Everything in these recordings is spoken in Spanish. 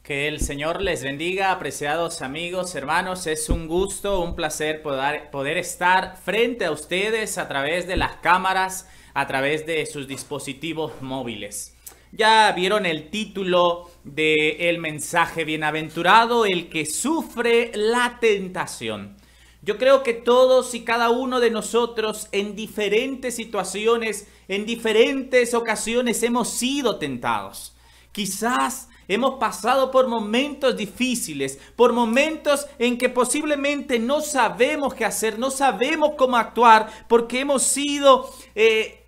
Que el Señor les bendiga, apreciados amigos, hermanos. Es un gusto, un placer poder estar frente a ustedes a través de las cámaras, a través de sus dispositivos móviles. Ya vieron el título del mensaje: bienaventurado el que sufre la tentación. Yo creo que todos y cada uno de nosotros en diferentes situaciones, en diferentes ocasiones hemos sido tentados. Quizás hemos pasado por momentos difíciles, por momentos en que posiblemente no sabemos qué hacer, no sabemos cómo actuar, porque hemos sido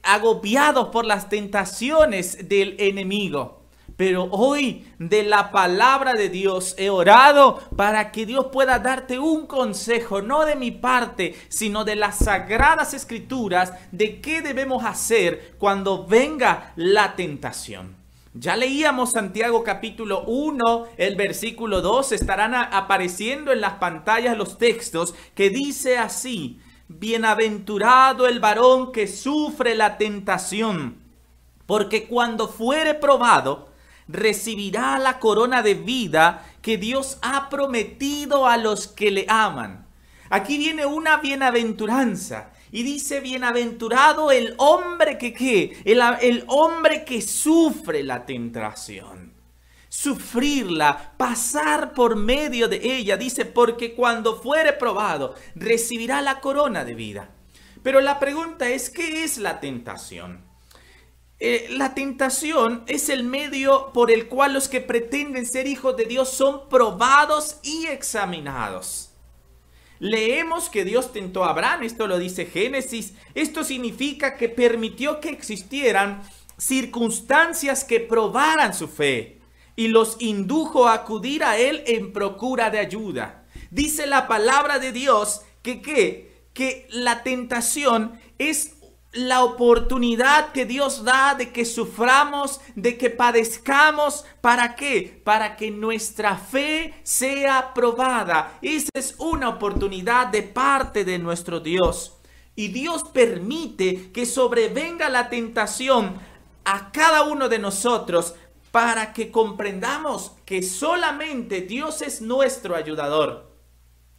agobiados por las tentaciones del enemigo. Pero hoy de la palabra de Dios he orado para que Dios pueda darte un consejo, no de mi parte, sino de las sagradas escrituras, de qué debemos hacer cuando venga la tentación. Ya leíamos Santiago capítulo 1, el versículo 2, estarán apareciendo en las pantallas los textos que dice así: bienaventurado el varón que sufre la tentación, porque cuando fuere probado, recibirá la corona de vida que Dios ha prometido a los que le aman. Aquí viene una bienaventuranza. Y dice: bienaventurado el hombre que ¿qué? El hombre que sufre la tentación. Sufrirla, pasar por medio de ella. Dice: porque cuando fuere probado, recibirá la corona de vida. Pero la pregunta es: ¿qué es la tentación? La tentación es el medio por el cual los que pretenden ser hijos de Dios son probados y examinados. Leemos que Dios tentó a Abraham, esto lo dice Génesis. Esto significa que permitió que existieran circunstancias que probaran su fe y los indujo a acudir a él en procura de ayuda. Dice la palabra de Dios que la tentación es la oportunidad que Dios da de que suframos, de que padezcamos. ¿Para qué? Para que nuestra fe sea probada. Esa es una oportunidad de parte de nuestro Dios. Y Dios permite que sobrevenga la tentación a cada uno de nosotros para que comprendamos que solamente Dios es nuestro ayudador.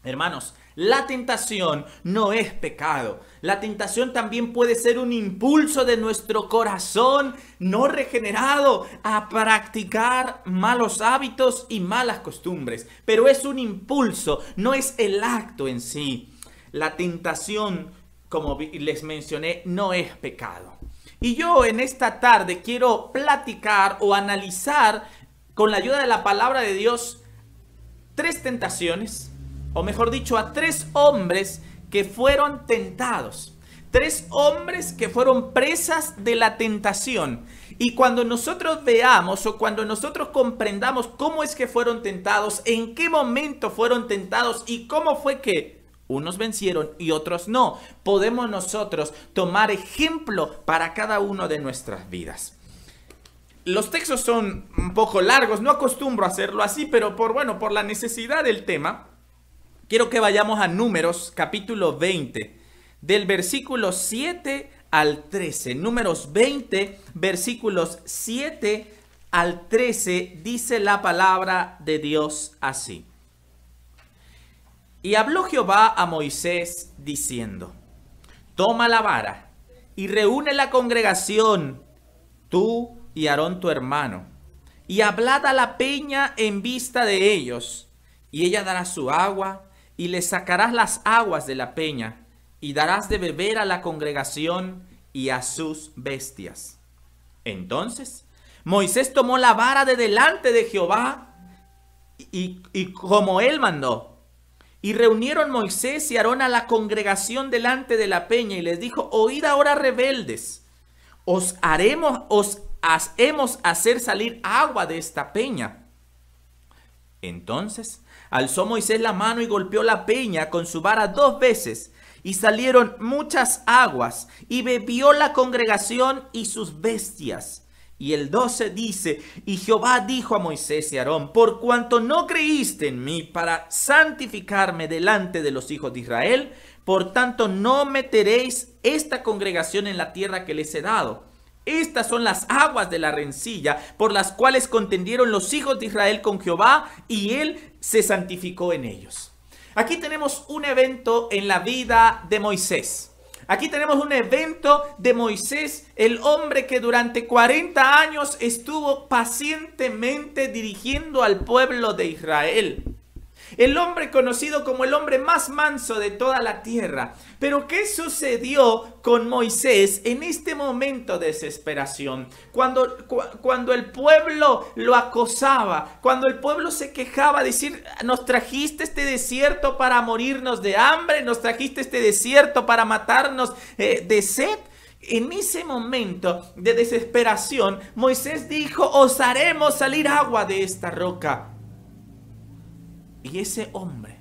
Hermanos, la tentación no es pecado. La tentación también puede ser un impulso de nuestro corazón no regenerado a practicar malos hábitos y malas costumbres. Pero es un impulso, no es el acto en sí. La tentación, como les mencioné, no es pecado. Y yo en esta tarde quiero platicar o analizar con la ayuda de la palabra de Dios tres tentaciones, o mejor dicho, a tres hombres que fueron tentados. Tres hombres que fueron presas de la tentación. Y cuando nosotros veamos o cuando nosotros comprendamos cómo es que fueron tentados, en qué momento fueron tentados y cómo fue que unos vencieron y otros no, podemos nosotros tomar ejemplo para cada uno de nuestras vidas. Los textos son un poco largos, no acostumbro a hacerlo así, pero por la necesidad del tema, quiero que vayamos a Números capítulo 20, del versículo 7 al 13. Números 20, versículos 7 al 13, dice la palabra de Dios así. Y habló Jehová a Moisés diciendo: toma la vara y reúne la congregación, tú y Aarón tu hermano, y hablad a la peña en vista de ellos, y ella dará su agua, y le sacarás las aguas de la peña, y darás de beber a la congregación y a sus bestias. Entonces Moisés tomó la vara de delante de Jehová, y como él mandó. Y reunieron Moisés y Aarón a la congregación delante de la peña, y les dijo: oíd ahora, rebeldes, os hacemos hacer salir agua de esta peña. Entonces alzó Moisés la mano y golpeó la peña con su vara 2 veces, y salieron muchas aguas, y bebió la congregación y sus bestias. Y el 12 dice: y Jehová dijo a Moisés y Aarón: por cuanto no creíste en mí para santificarme delante de los hijos de Israel, por tanto no meteréis esta congregación en la tierra que les he dado. Estas son las aguas de la rencilla por las cuales contendieron los hijos de Israel con Jehová, y él se santificó en ellos. Aquí tenemos un evento en la vida de Moisés. Aquí tenemos un evento de Moisés, el hombre que durante 40 años estuvo pacientemente dirigiendo al pueblo de Israel. El hombre conocido como el hombre más manso de toda la tierra. Pero ¿qué sucedió con Moisés en este momento de desesperación? Cuando el pueblo lo acosaba, cuando el pueblo se quejaba, decir, nos trajiste este desierto para morirnos de hambre, nos trajiste este desierto para matarnos de sed. En ese momento de desesperación, Moisés dijo, os haremos salir agua de esta roca. Y ese hombre,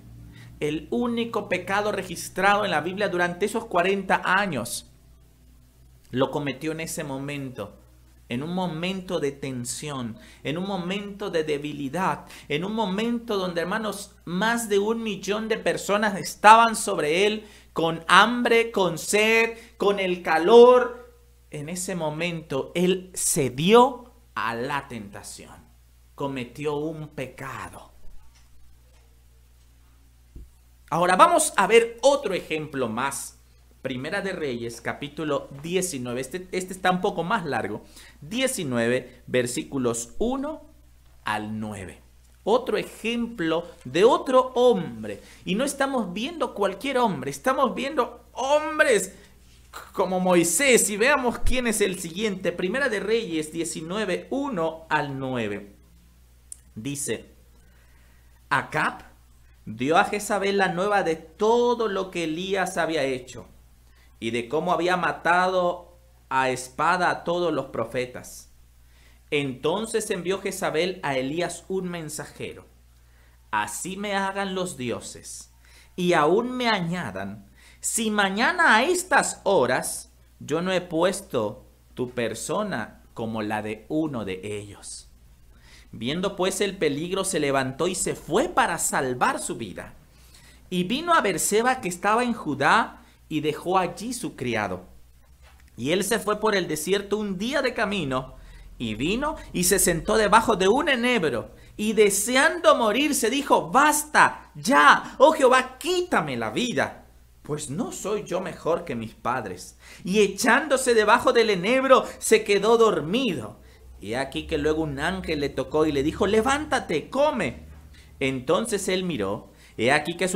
el único pecado registrado en la Biblia durante esos 40 años, lo cometió en ese momento, en un momento de tensión, en un momento de debilidad, en un momento donde, hermanos, más de 1 millón de personas estaban sobre él, con hambre, con sed, con el calor. En ese momento, él cedió a la tentación, cometió un pecado. Ahora vamos a ver otro ejemplo más. Primera de Reyes, capítulo 19. Este está un poco más largo. 19, versículos 1 al 9. Otro ejemplo de otro hombre. Y no estamos viendo cualquier hombre. Estamos viendo hombres como Moisés. Y veamos quién es el siguiente. Primera de Reyes 19, 1 al 9. Dice, Acab dio a Jezabel la nueva de todo lo que Elías había hecho y de cómo había matado a espada a todos los profetas. Entonces envió Jezabel a Elías un mensajero. Así me hagan los dioses y aún me añadan, si mañana a estas horas yo no he puesto tu persona como la de uno de ellos. Viendo pues el peligro, se levantó y se fue para salvar su vida. Y vino a Beerseba, que estaba en Judá, y dejó allí su criado. Y él se fue por el desierto un día de camino, y vino y se sentó debajo de un enebro, y deseando morir se dijo, basta, ya, oh Jehová, quítame la vida, pues no soy yo mejor que mis padres. Y echándose debajo del enebro, se quedó dormido. Y aquí que luego un ángel le tocó y le dijo, levántate, come. Entonces él miró, he aquí que en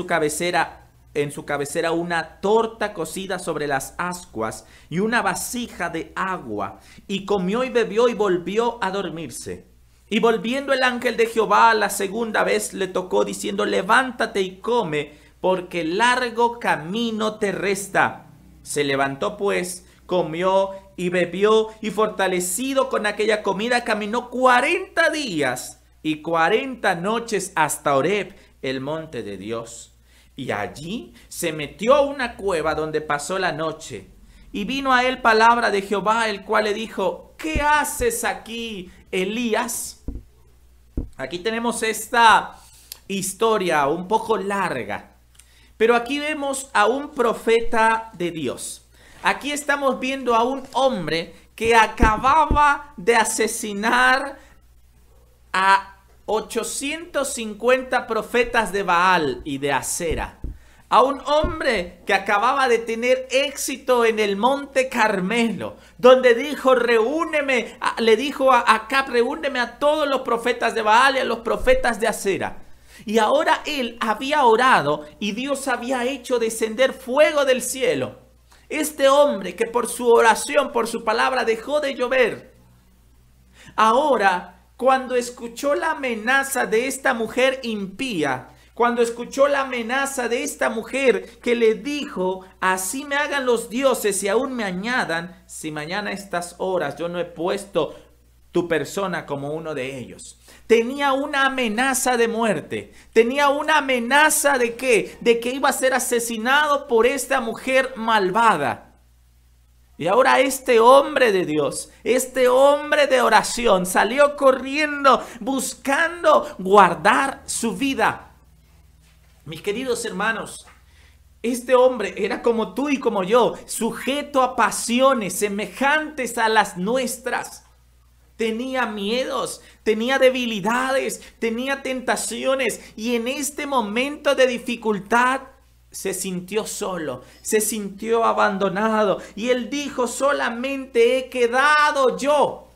su cabecera una torta cocida sobre las ascuas y una vasija de agua. Y comió y bebió y volvió a dormirse. Y volviendo el ángel de Jehová la segunda vez le tocó diciendo, levántate y come, porque largo camino te resta. Se levantó pues, comió y bebió, y fortalecido con aquella comida caminó 40 días y 40 noches hasta Horeb, el monte de Dios. Y allí se metió a una cueva donde pasó la noche. Y vino a él palabra de Jehová, el cual le dijo, ¿qué haces aquí, Elías? Aquí tenemos esta historia un poco larga, pero aquí vemos a un profeta de Dios. Aquí estamos viendo a un hombre que acababa de asesinar a 850 profetas de Baal y de Acera. A un hombre que acababa de tener éxito en el monte Carmelo, donde dijo, le dijo a Acab, reúneme a todos los profetas de Baal y a los profetas de Acera. Y ahora él había orado y Dios había hecho descender fuego del cielo. Este hombre que por su oración, por su palabra dejó de llover, ahora cuando escuchó la amenaza de esta mujer impía, cuando escuchó la amenaza de esta mujer que le dijo, así me hagan los dioses y aún me añadan, si mañana a estas horas yo no he puesto tu persona como uno de ellos. Tenía una amenaza de muerte. Tenía una amenaza ¿de qué? De que iba a ser asesinado por esta mujer malvada. Y ahora este hombre de Dios, este hombre de oración, salió corriendo buscando guardar su vida. Mis queridos hermanos, este hombre era como tú y como yo, sujeto a pasiones semejantes a las nuestras. Tenía miedos, tenía debilidades, tenía tentaciones y en este momento de dificultad se sintió solo, se sintió abandonado y él dijo: solamente he quedado yo.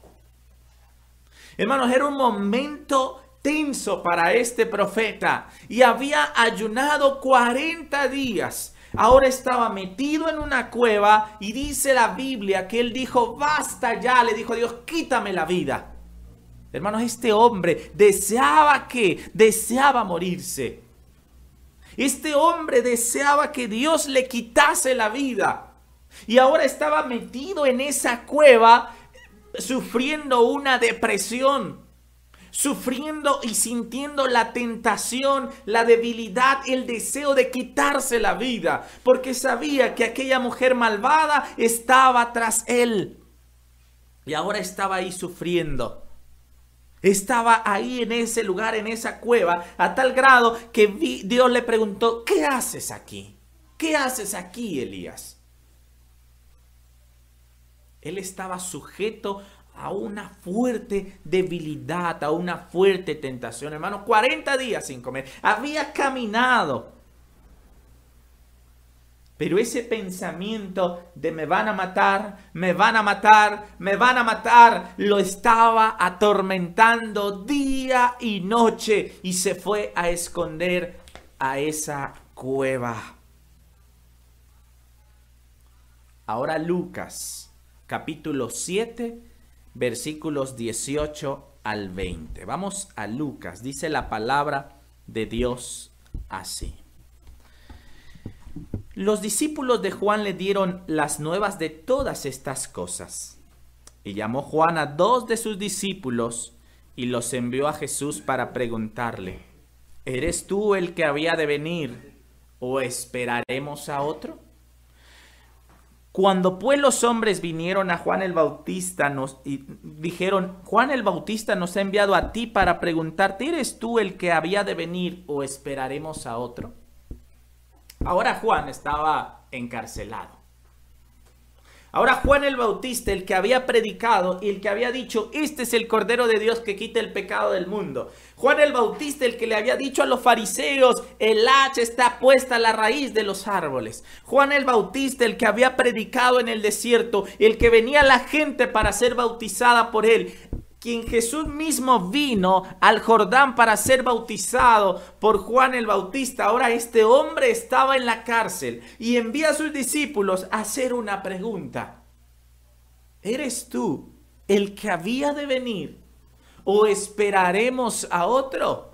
Hermanos, era un momento tenso para este profeta y había ayunado 40 días. Ahora estaba metido en una cueva y dice la Biblia que él dijo: basta ya, le dijo a Dios, quítame la vida. Hermanos, este hombre deseaba morirse. Este hombre deseaba que Dios le quitase la vida. Y ahora estaba metido en esa cueva sufriendo una depresión, sufriendo y sintiendo la tentación, la debilidad, el deseo de quitarse la vida, porque sabía que aquella mujer malvada estaba tras él. Y ahora estaba ahí sufriendo. Estaba ahí en ese lugar, en esa cueva, a tal grado que Dios le preguntó: ¿qué haces aquí? ¿Qué haces aquí, Elías? Él estaba sujeto a una fuerte debilidad, a una fuerte tentación. Hermano, 40 días sin comer. Había caminado. Pero ese pensamiento de me van a matar, me van a matar, me van a matar, lo estaba atormentando día y noche y se fue a esconder a esa cueva. Ahora Lucas, capítulo 7, versículos 18 al 20. Vamos a Lucas, dice la palabra de Dios así. Los discípulos de Juan le dieron las nuevas de todas estas cosas. Y llamó Juan a 2 de sus discípulos y los envió a Jesús para preguntarle: ¿eres tú el que había de venir o esperaremos a otro? Cuando pues los hombres vinieron a Juan el Bautista y dijeron: Juan el Bautista nos ha enviado a ti para preguntarte: ¿eres tú el que había de venir o esperaremos a otro? Ahora Juan estaba encarcelado. Ahora Juan el Bautista, el que había predicado y el que había dicho: este es el Cordero de Dios que quita el pecado del mundo. Juan el Bautista, el que le había dicho a los fariseos: el hacha está puesta a la raíz de los árboles. Juan el Bautista, el que había predicado en el desierto, el que venía la gente para ser bautizada por él. Quien Jesús mismo vino al Jordán para ser bautizado por Juan el Bautista. Ahora este hombre estaba en la cárcel y envía a sus discípulos a hacer una pregunta: ¿eres tú el que había de venir o esperaremos a otro?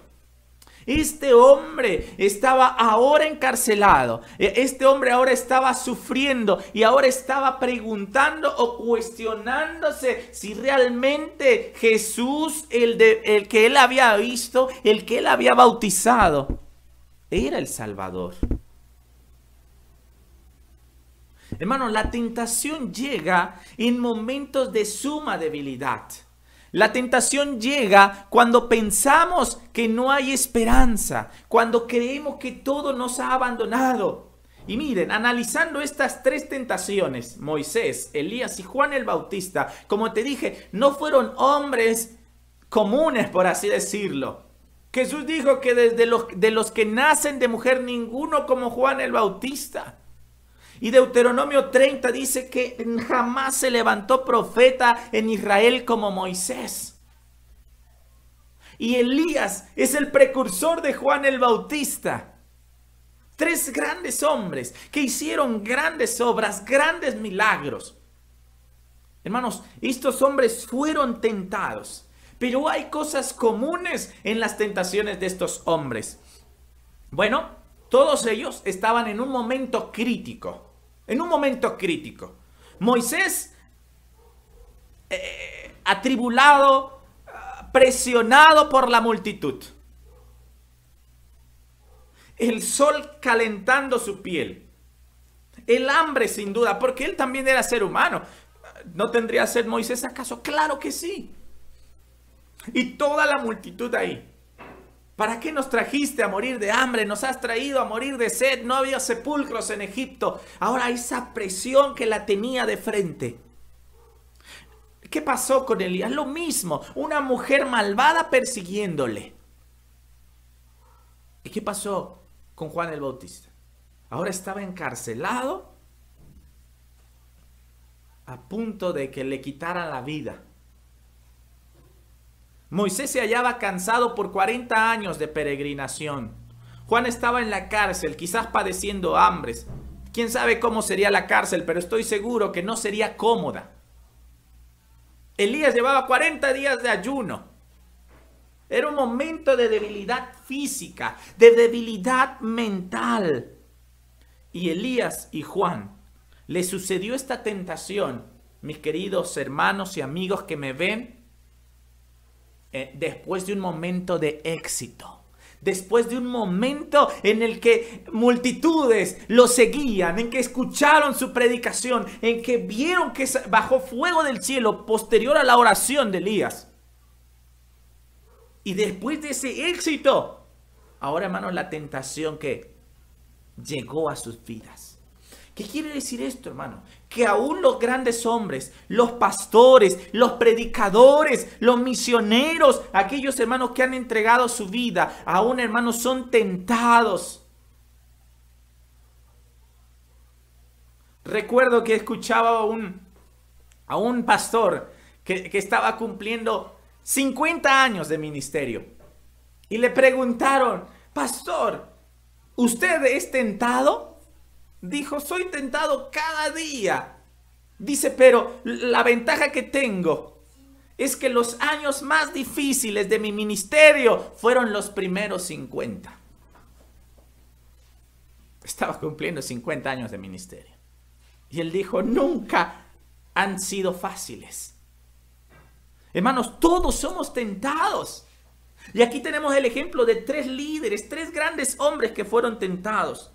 Este hombre estaba ahora encarcelado. Este hombre ahora estaba sufriendo y ahora estaba preguntando o cuestionándose si realmente Jesús, el que él había visto, el que él había bautizado, era el Salvador. Hermano, la tentación llega en momentos de suma debilidad. La tentación llega cuando pensamos que no hay esperanza, cuando creemos que todo nos ha abandonado. Y miren, analizando estas 3 tentaciones, Moisés, Elías y Juan el Bautista, como te dije, no fueron hombres comunes, por así decirlo. Jesús dijo que de los que nacen de mujer, ninguno como Juan el Bautista. Y Deuteronomio 30 dice que jamás se levantó profeta en Israel como Moisés. Y Elías es el precursor de Juan el Bautista. 3 grandes hombres que hicieron grandes obras, grandes milagros. Hermanos, estos hombres fueron tentados, pero hay cosas comunes en las tentaciones de estos hombres. Bueno, todos ellos estaban en un momento crítico. En un momento crítico. Moisés, atribulado, presionado por la multitud. El sol calentando su piel. El hambre, sin duda, porque él también era ser humano. ¿No tendría sed Moisés acaso? Claro que sí. Y toda la multitud ahí. ¿Para qué nos trajiste a morir de hambre? Nos has traído a morir de sed. No había sepulcros en Egipto. Ahora esa presión que la tenía de frente. ¿Qué pasó con Elías? Lo mismo, una mujer malvada persiguiéndole. ¿Y qué pasó con Juan el Bautista? Ahora estaba encarcelado, a punto de que le quitaran la vida. Moisés se hallaba cansado por 40 años de peregrinación. Juan estaba en la cárcel, quizás padeciendo hambres. Quién sabe cómo sería la cárcel, pero estoy seguro que no sería cómoda. Elías llevaba 40 días de ayuno. Era un momento de debilidad física, de debilidad mental. Y Elías y Juan, le sucedió esta tentación, mis queridos hermanos y amigos que me ven, después de un momento de éxito. Después de un momento en el que multitudes lo seguían, en que escucharon su predicación, en que vieron que bajó fuego del cielo posterior a la oración de Elías. Y después de ese éxito, ahora hermanos, la tentación que llegó a sus vidas. ¿Qué quiere decir esto, hermano? Que aún los grandes hombres, los pastores, los predicadores, los misioneros, aquellos hermanos que han entregado su vida, aún hermanos son tentados. Recuerdo que escuchaba a un pastor que estaba cumpliendo 50 años de ministerio. Y le preguntaron, pastor, ¿usted es tentado? Dijo, soy tentado cada día. Dice, pero la ventaja que tengo es que los años más difíciles de mi ministerio fueron los primeros 50. Estaba cumpliendo 50 años de ministerio. Y él dijo, nunca han sido fáciles. Hermanos, todos somos tentados. Y aquí tenemos el ejemplo de 3 líderes, 3 grandes hombres que fueron tentados.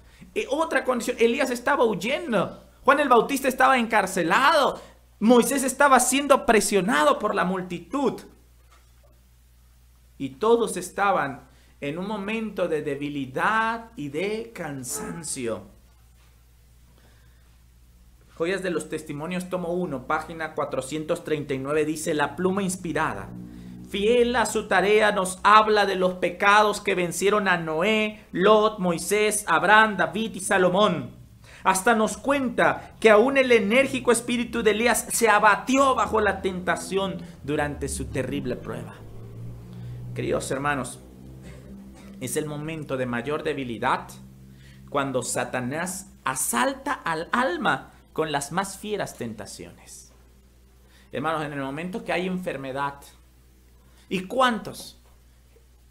Otra condición, Elías estaba huyendo, Juan el Bautista estaba encarcelado, Moisés estaba siendo presionado por la multitud. Y todos estaban en un momento de debilidad y de cansancio. Joyas de los Testimonios, tomo 1, página 439, dice, la pluma inspirada, fiel a su tarea, nos habla de los pecados que vencieron a Noé, Lot, Moisés, Abraham, David y Salomón. Hasta nos cuenta que aún el enérgico espíritu de Elías se abatió bajo la tentación durante su terrible prueba. Queridos hermanos, es el momento de mayor debilidad cuando Satanás asalta al alma con las más fieras tentaciones. Hermanos, en el momento que hay enfermedad, ¿y cuántos?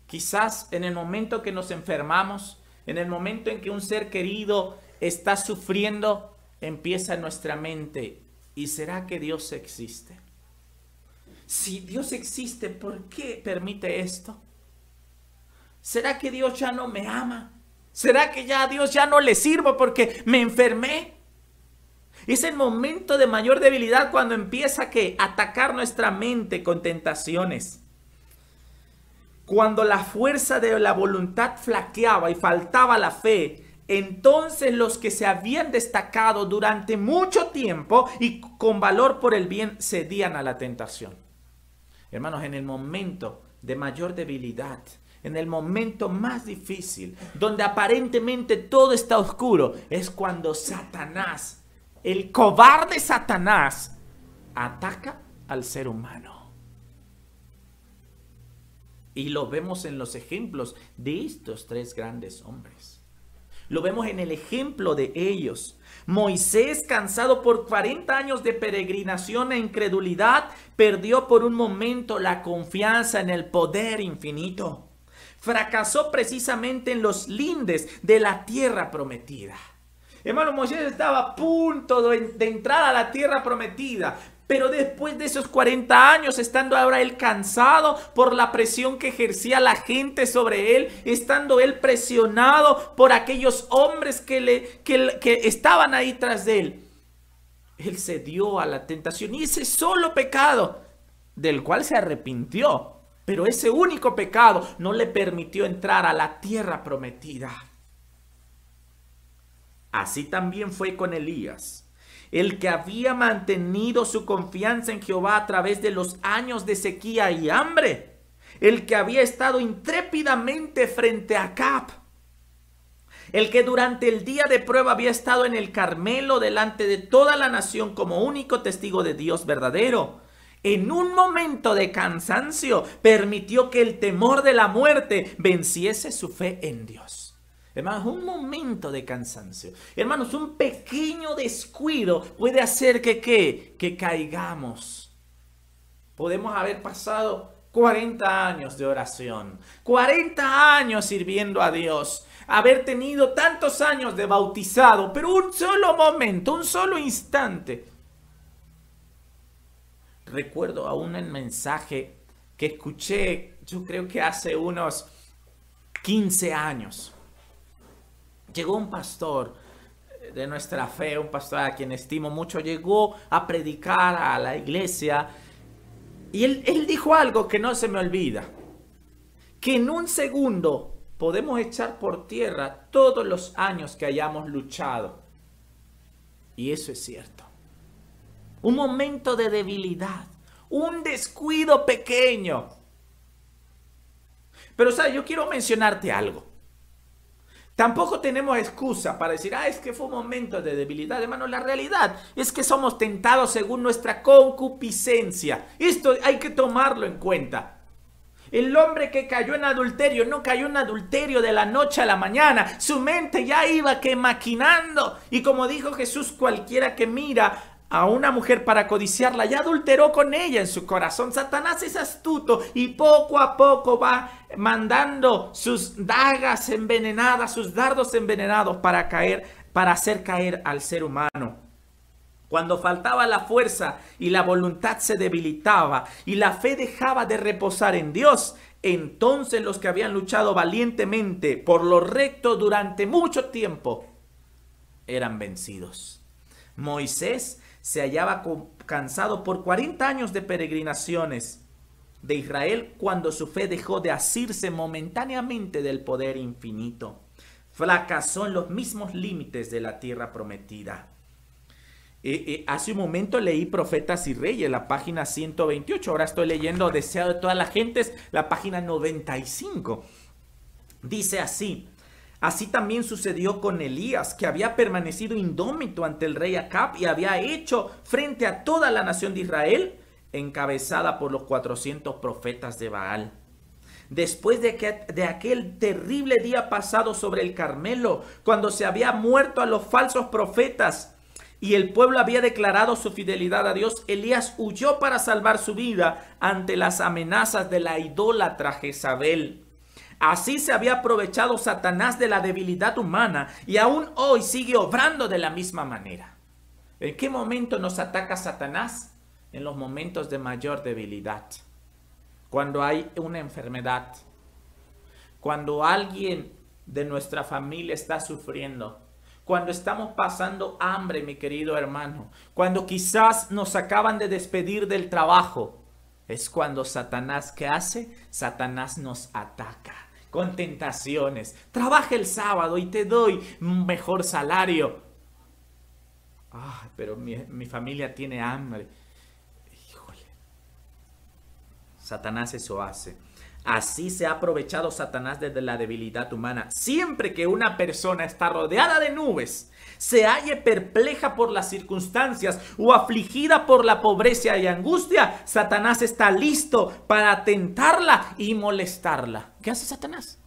Quizás en el momento que nos enfermamos, en el momento en que un ser querido está sufriendo, empieza en nuestra mente, ¿y será que Dios existe? Si Dios existe, ¿por qué permite esto? ¿Será que Dios ya no me ama? ¿Será que ya a Dios ya no le sirvo porque me enfermé? Es el momento de mayor debilidad cuando empieza a atacar nuestra mente con tentaciones. Cuando la fuerza de la voluntad flaqueaba y faltaba la fe, entonces los que se habían destacado durante mucho tiempo y con valor por el bien cedían a la tentación. Hermanos, en el momento de mayor debilidad, en el momento más difícil, donde aparentemente todo está oscuro, es cuando Satanás, el cobarde Satanás, ataca al ser humano. Y lo vemos en los ejemplos de estos 3 grandes hombres. Lo vemos en el ejemplo de ellos. Moisés, cansado por 40 años de peregrinación e incredulidad, perdió por un momento la confianza en el poder infinito. Fracasó precisamente en los lindes de la tierra prometida. Hermano, Moisés estaba a punto de entrar a la tierra prometida. Pero después de esos 40 años, estando ahora él cansado por la presión que ejercía la gente sobre él, estando él presionado por aquellos hombres que estaban ahí tras de él, él cedió a la tentación y ese solo pecado, del cual se arrepintió, Pero ese único pecado no le permitió entrar a la tierra prometida. Así también fue con Elías, el que había mantenido su confianza en Jehová a través de los años de sequía y hambre, el que había estado intrépidamente frente a Acab, el que durante el día de prueba había estado en el Carmelo delante de toda la nación como único testigo de Dios verdadero. En un momento de cansancio permitió que el temor de la muerte venciese su fe en Dios. Hermanos, un momento de cansancio. Hermanos, un pequeño descuido puede hacer que caigamos. Podemos haber pasado 40 años de oración, 40 años sirviendo a Dios, haber tenido tantos años de bautizado, pero un solo momento, un solo instante. Recuerdo aún el mensaje que escuché, yo creo que hace unos 15 años. Llegó un pastor de nuestra fe, un pastor a quien estimo mucho, llegó a predicar a la iglesia y él dijo algo que no se me olvida, que en un segundo podemos echar por tierra todos los años que hayamos luchado. Y eso es cierto. Un momento de debilidad, un descuido pequeño. Pero, ¿sabes? Yo quiero mencionarte algo. Tampoco tenemos excusa para decir, es que fue un momento de debilidad. Hermano, la realidad es que somos tentados según nuestra concupiscencia. Esto hay que tomarlo en cuenta. El hombre que cayó en adulterio no cayó en adulterio de la noche a la mañana. Su mente ya iba maquinando. Y como dijo Jesús, cualquiera que mira a una mujer para codiciarla ya adulteró con ella en su corazón. Satanás es astuto y poco a poco va mandando sus dagas envenenadas, sus dardos envenenados para hacer caer al ser humano. Cuando faltaba la fuerza y la voluntad se debilitaba y la fe dejaba de reposar en Dios, entonces los que habían luchado valientemente por lo recto durante mucho tiempo eran vencidos. Moisés se hallaba cansado por 40 años de peregrinaciones de Israel cuando su fe dejó de asirse momentáneamente del poder infinito. Fracasó en los mismos límites de la tierra prometida. Hace un momento leí Profetas y Reyes, la página 128. Ahora estoy leyendo Deseado de todas las gentes, la página 95. Dice así: así también sucedió con Elías, que había permanecido indómito ante el rey Acab y había hecho frente a toda la nación de Israel, encabezada por los 400 profetas de Baal. Después de aquel terrible día pasado sobre el Carmelo, cuando se había muerto a los falsos profetas y el pueblo había declarado su fidelidad a Dios, Elías huyó para salvar su vida ante las amenazas de la idólatra Jezabel. Así se había aprovechado Satanás de la debilidad humana y aún hoy sigue obrando de la misma manera. ¿En qué momento nos ataca Satanás? En los momentos de mayor debilidad. Cuando hay una enfermedad. Cuando alguien de nuestra familia está sufriendo. Cuando estamos pasando hambre, mi querido hermano. Cuando quizás nos acaban de despedir del trabajo. Es cuando Satanás, ¿qué hace? Satanás nos ataca con tentaciones. Trabaja el sábado y te doy un mejor salario. Pero mi familia tiene hambre. Híjole. Satanás eso hace. Así se ha aprovechado Satanás desde la debilidad humana. Siempre que una persona está rodeada de nubes, se halle perpleja por las circunstancias o afligida por la pobreza y angustia, Satanás está listo para tentarla y molestarla. ¿Qué hace Satanás?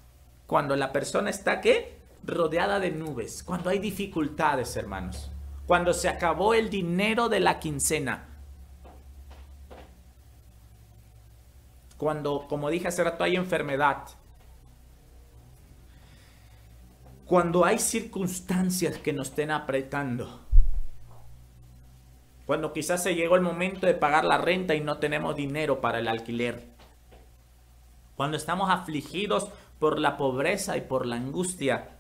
Cuando la persona está, ¿qué? Rodeada de nubes. Cuando hay dificultades, hermanos. Cuando se acabó el dinero de la quincena. Cuando, como dije hace rato, hay enfermedad. Cuando hay circunstancias que nos estén apretando. Cuando quizás se llegó el momento de pagar la renta y no tenemos dinero para el alquiler. Cuando estamos afligidos por la pobreza y por la angustia.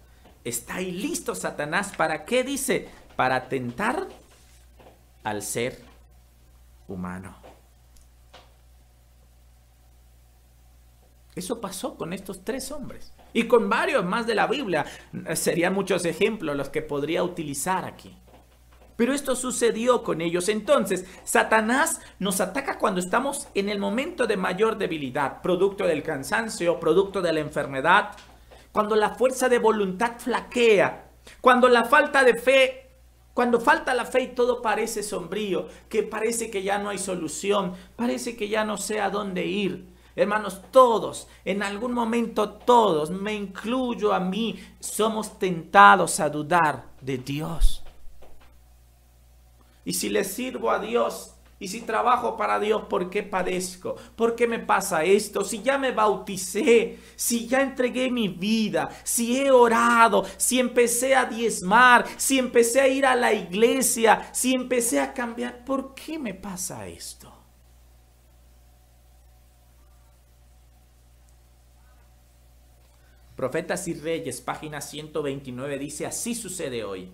Está ahí listo Satanás. ¿Para qué? Dice, para tentar al ser humano. Eso pasó con estos 3 hombres. Y con varios más de la Biblia. Serían muchos ejemplos los que podría utilizar aquí. Pero esto sucedió con ellos. Entonces, Satanás nos ataca cuando estamos en el momento de mayor debilidad, producto del cansancio, producto de la enfermedad, cuando la fuerza de voluntad flaquea, cuando la falta de fe, cuando falta la fe y todo parece sombrío, que parece que ya no hay solución, parece que ya no sé a dónde ir. Hermanos, todos, en algún momento todos, me incluyo a mí, somos tentados a dudar de Dios. Y si le sirvo a Dios, y si trabajo para Dios, ¿por qué padezco? ¿Por qué me pasa esto? Si ya me bauticé, si ya entregué mi vida, si he orado, si empecé a diezmar, si empecé a ir a la iglesia, si empecé a cambiar, ¿por qué me pasa esto? Profetas y Reyes, página 129, dice: así sucede hoy.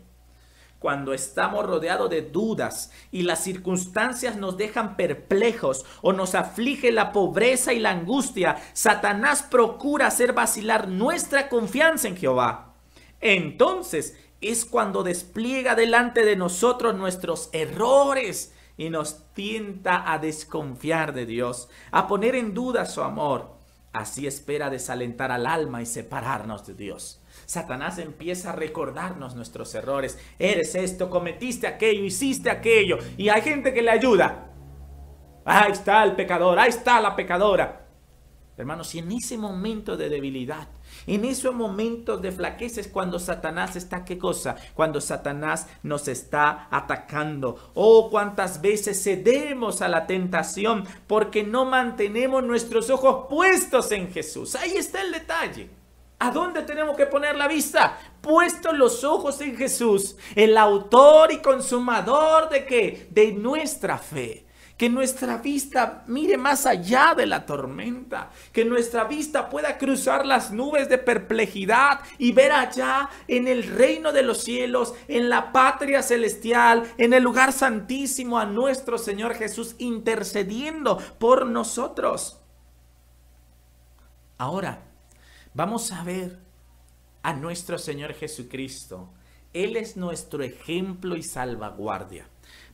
Cuando estamos rodeados de dudas y las circunstancias nos dejan perplejos o nos aflige la pobreza y la angustia, Satanás procura hacer vacilar nuestra confianza en Jehová. Entonces es cuando despliega delante de nosotros nuestros errores y nos tienta a desconfiar de Dios, a poner en duda su amor. Así espera desalentar al alma y separarnos de Dios. Satanás empieza a recordarnos nuestros errores. Eres esto, cometiste aquello, hiciste aquello. Y hay gente que le ayuda. Ahí está el pecador, ahí está la pecadora. Hermanos, y en ese momento de debilidad, en esos momentos de flaqueza es cuando Satanás está, ¿qué cosa? Cuando Satanás nos está atacando. Oh, cuántas veces cedemos a la tentación porque no mantenemos nuestros ojos puestos en Jesús. Ahí está el detalle. ¿A dónde tenemos que poner la vista? Puestos los ojos en Jesús, el autor y consumador ¿de qué? De nuestra fe. Que nuestra vista mire más allá de la tormenta. Que nuestra vista pueda cruzar las nubes de perplejidad y ver allá en el reino de los cielos, en la patria celestial, en el lugar santísimo a nuestro Señor Jesús intercediendo por nosotros. Ahora, vamos a ver a nuestro Señor Jesucristo. Él es nuestro ejemplo y salvaguardia.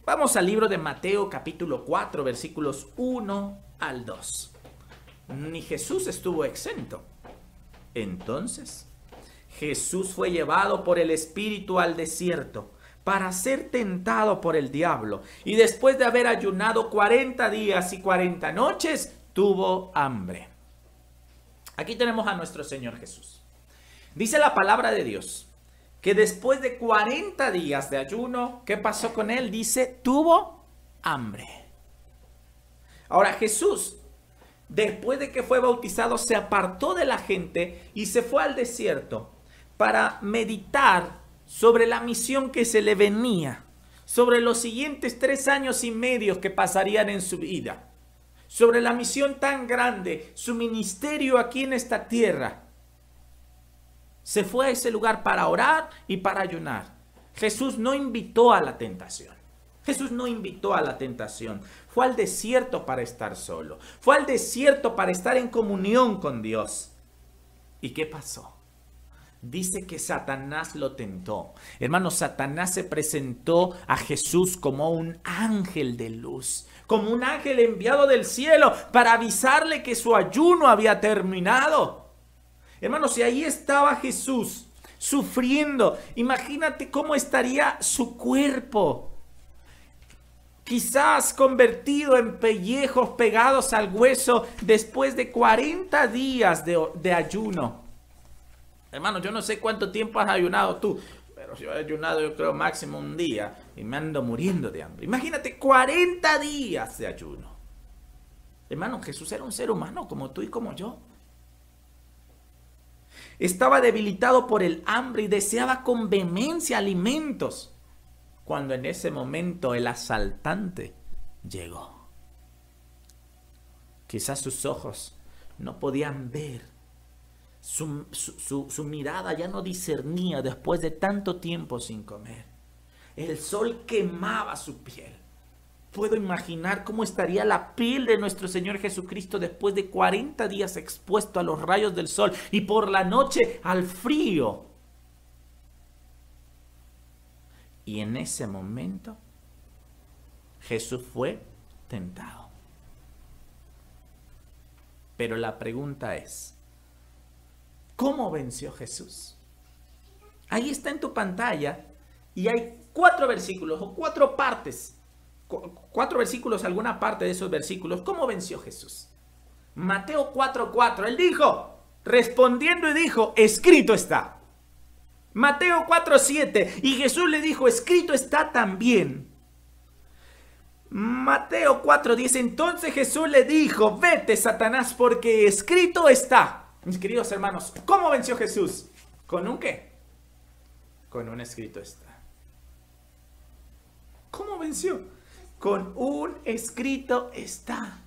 Vamos al libro de Mateo capítulo 4 versículos 1 al 2. Ni Jesús estuvo exento. Entonces, Jesús fue llevado por el Espíritu al desierto para ser tentado por el diablo. Y después de haber ayunado 40 días y 40 noches, tuvo hambre. Aquí tenemos a nuestro Señor Jesús. Dice la palabra de Dios que después de 40 días de ayuno, ¿qué pasó con él? Dice, tuvo hambre. Ahora Jesús, después de que fue bautizado, se apartó de la gente y se fue al desierto para meditar sobre la misión que se le venía, sobre los siguientes 3 años y medio que pasarían en su vida, sobre la misión tan grande, su ministerio aquí en esta tierra. Se fue a ese lugar para orar y para ayunar. Jesús no invitó a la tentación. Jesús no invitó a la tentación. Fue al desierto para estar solo. Fue al desierto para estar en comunión con Dios. ¿Y qué pasó? Dice que Satanás lo tentó. Hermanos, Satanás se presentó a Jesús como un ángel de luz, como un ángel enviado del cielo para avisarle que su ayuno había terminado. Hermanos, y ahí estaba Jesús sufriendo. Imagínate cómo estaría su cuerpo. Quizás convertido en pellejos pegados al hueso después de 40 días de ayuno. Hermano, yo no sé cuánto tiempo has ayunado tú, pero yo he ayunado, yo creo, máximo un día y me ando muriendo de hambre. Imagínate 40 días de ayuno. Hermano, Jesús era un ser humano como tú y como yo. Estaba debilitado por el hambre y deseaba con vehemencia alimentos, cuando en ese momento el asaltante llegó. Quizás sus ojos no podían ver, su mirada ya no discernía después de tanto tiempo sin comer. El sol quemaba su piel. puedo imaginar cómo estaría la piel de nuestro Señor Jesucristo después de 40 días expuesto a los rayos del sol y por la noche al frío. Y en ese momento Jesús fue tentado. Pero la pregunta es, ¿cómo venció Jesús? Ahí está en tu pantalla y hay 4 versículos o 4 partes. 4 versículos, alguna parte de esos versículos. ¿Cómo venció Jesús? Mateo 4:4. Él dijo, respondiendo y dijo, escrito está. Mateo 4:7. Y Jesús le dijo, escrito está también. Mateo 4:10. Entonces Jesús le dijo, vete, Satanás, porque escrito está. Mis queridos hermanos, ¿cómo venció Jesús? ¿Con un qué? Con un escrito está. ¿Cómo venció? Con un escrito está.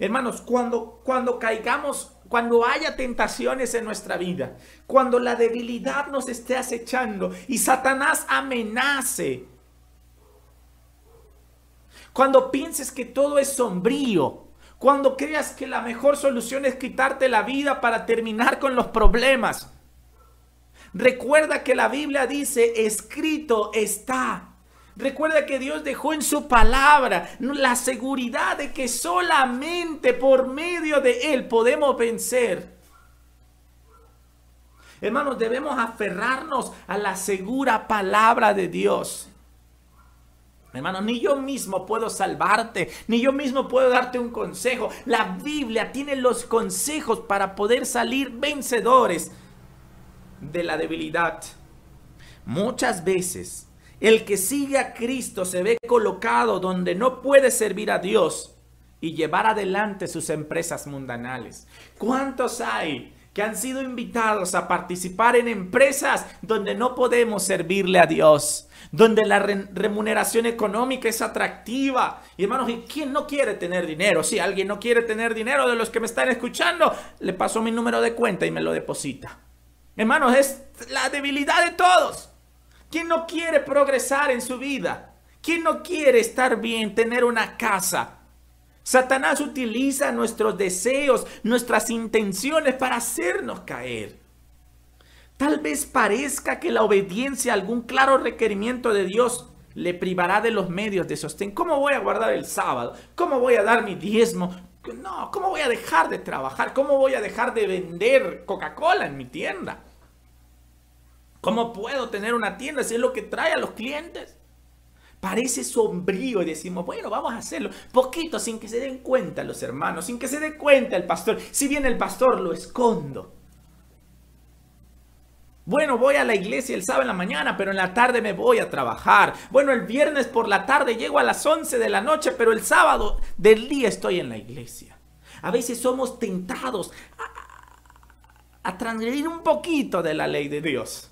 Hermanos, cuando caigamos, cuando haya tentaciones en nuestra vida, cuando la debilidad nos esté acechando y Satanás amenace, cuando pienses que todo es sombrío, cuando creas que la mejor solución es quitarte la vida para terminar con los problemas, recuerda que la Biblia dice, escrito está. Recuerda que Dios dejó en su palabra la seguridad de que solamente por medio de Él podemos vencer. Hermanos, debemos aferrarnos a la segura palabra de Dios. Hermanos, ni yo mismo puedo salvarte, ni yo mismo puedo darte un consejo. La Biblia tiene los consejos para poder salir vencedores de la debilidad. Muchas veces el que sigue a Cristo se ve colocado donde no puede servir a Dios y llevar adelante sus empresas mundanales. ¿Cuántos hay que han sido invitados a participar en empresas donde no podemos servirle a Dios? Donde la remuneración económica es atractiva. Y hermanos, ¿y quién no quiere tener dinero? Si alguien no quiere tener dinero de los que me están escuchando, le paso mi número de cuenta y me lo deposita. Hermanos, es la debilidad de todos. ¿Quién no quiere progresar en su vida? ¿Quién no quiere estar bien, tener una casa? Satanás utiliza nuestros deseos, nuestras intenciones para hacernos caer. Tal vez parezca que la obediencia a algún claro requerimiento de Dios le privará de los medios de sostén. ¿Cómo voy a guardar el sábado? ¿Cómo voy a dar mi diezmo? No, ¿cómo voy a dejar de trabajar? ¿Cómo voy a dejar de vender Coca-Cola en mi tienda? ¿Cómo puedo tener una tienda si es lo que trae a los clientes? Parece sombrío y decimos, bueno, vamos a hacerlo. Poquito, sin que se den cuenta los hermanos, sin que se dé cuenta el pastor. Si viene el pastor, lo escondo. Bueno, voy a la iglesia el sábado en la mañana, pero en la tarde me voy a trabajar. Bueno, el viernes por la tarde llego a las 11 de la noche, pero el sábado del día estoy en la iglesia. A veces somos tentados a transgredir un poquito de la ley de Dios.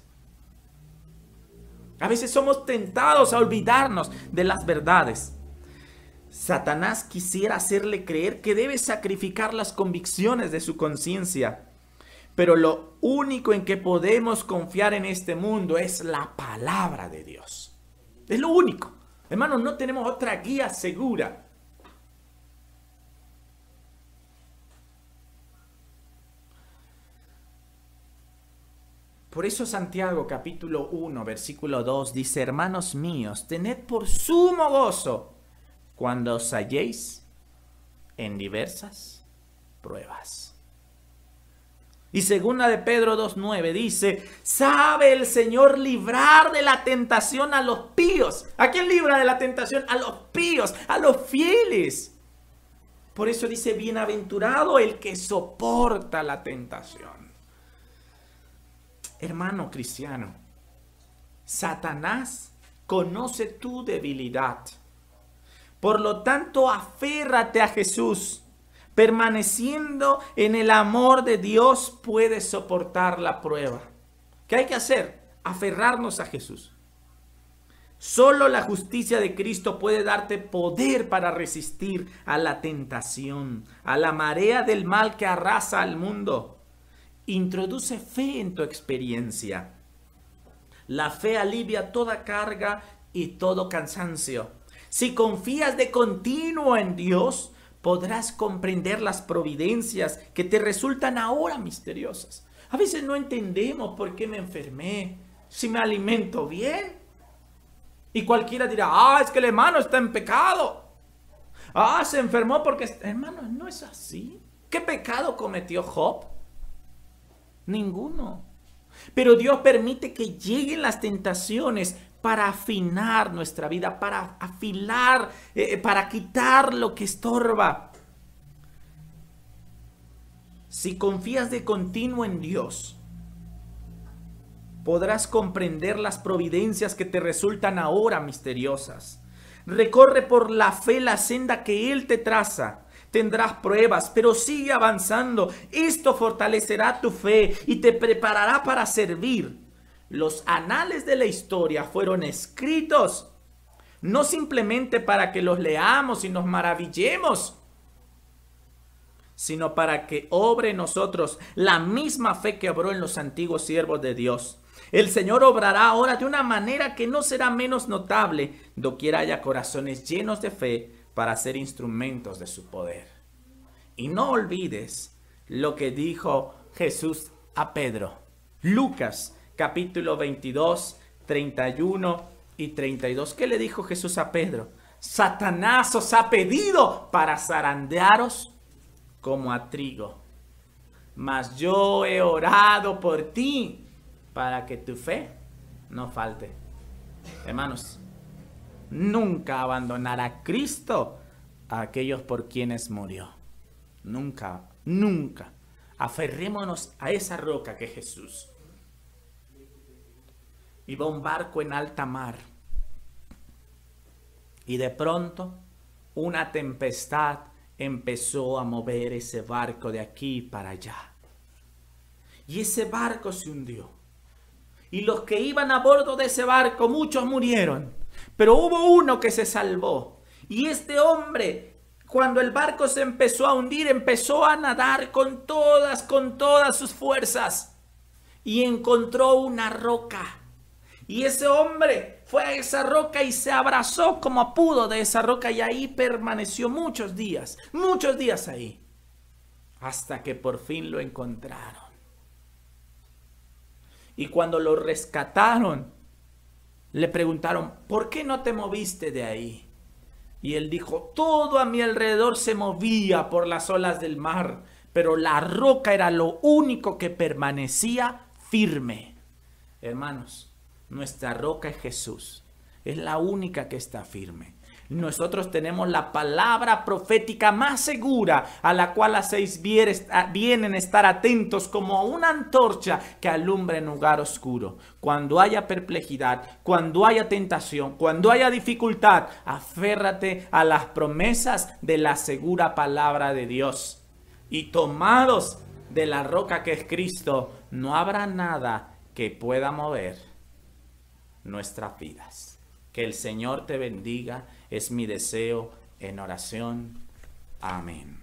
A veces somos tentados a olvidarnos de las verdades. Satanás quisiera hacerle creer que debe sacrificar las convicciones de su conciencia. Pero lo único en que podemos confiar en este mundo es la palabra de Dios. Es lo único. Hermanos, no tenemos otra guía segura. Por eso Santiago capítulo 1 versículo 2 dice, hermanos míos, tened por sumo gozo cuando os halléis en diversas pruebas. Y segunda de Pedro 2:9 dice, sabe el Señor librar de la tentación a los píos. ¿A quién libra de la tentación? A los píos, a los fieles. Por eso dice, bienaventurado el que soporta la tentación. Hermano cristiano, Satanás conoce tu debilidad. Por lo tanto, aférrate a Jesús. Permaneciendo en el amor de Dios, puedes soportar la prueba. ¿Qué hay que hacer? Aferrarnos a Jesús. Solo la justicia de Cristo puede darte poder para resistir a la tentación, a la marea del mal que arrasa al mundo. Introduce fe en tu experiencia. La fe alivia toda carga y todo cansancio. Si confías de continuo en Dios, podrás comprender las providencias que te resultan ahora misteriosas. A veces no entendemos por qué me enfermé, si me alimento bien. Y cualquiera dirá, es que el hermano está en pecado. Se enfermó porque... Hermano, no es así. ¿Qué pecado cometió Job? Ninguno. Pero Dios permite que lleguen las tentaciones para afinar nuestra vida, para afilar, para quitar lo que estorba. Si confías de continuo en Dios, podrás comprender las providencias que te resultan ahora misteriosas. Recorre por la fe la senda que Él te traza. Tendrás pruebas, pero sigue avanzando. Esto fortalecerá tu fe y te preparará para servir. Los anales de la historia fueron escritos, no simplemente para que los leamos y nos maravillemos, sino para que obre en nosotros la misma fe que obró en los antiguos siervos de Dios. El Señor obrará ahora de una manera que no será menos notable, doquiera haya corazones llenos de fe para ser instrumentos de su poder. Y no olvides lo que dijo Jesús a Pedro. Lucas capítulo 22, 31 y 32. ¿Qué le dijo Jesús a Pedro? Satanás os ha pedido para zarandearos como a trigo, mas yo he orado por ti para que tu fe no falte. Hermanos, nunca abandonar a Cristo, a aquellos por quienes murió. Nunca, nunca. Aferrémonos a esa roca que es Jesús. Iba un barco en alta mar y de pronto una tempestad empezó a mover ese barco de aquí para allá. Y ese barco se hundió. Y los que iban a bordo de ese barco, muchos murieron. Pero hubo uno que se salvó. Y este hombre, cuando el barco se empezó a hundir, empezó a nadar con todas sus fuerzas. Y encontró una roca. Y ese hombre fue a esa roca y se abrazó como pudo de esa roca y ahí permaneció muchos días ahí, hasta que por fin lo encontraron. Y cuando lo rescataron, le preguntaron, ¿por qué no te moviste de ahí? Y él dijo, todo a mi alrededor se movía por las olas del mar, pero la roca era lo único que permanecía firme. Hermanos, nuestra roca es Jesús. Es la única que está firme. Nosotros tenemos la palabra profética más segura a la cual hacéis bien en estar atentos como una antorcha que alumbra en un lugar oscuro. Cuando haya perplejidad, cuando haya tentación, cuando haya dificultad, aférrate a las promesas de la segura palabra de Dios. Y tomados de la roca que es Cristo, no habrá nada que pueda mover nuestras vidas. Que el Señor te bendiga, es mi deseo en oración. Amén.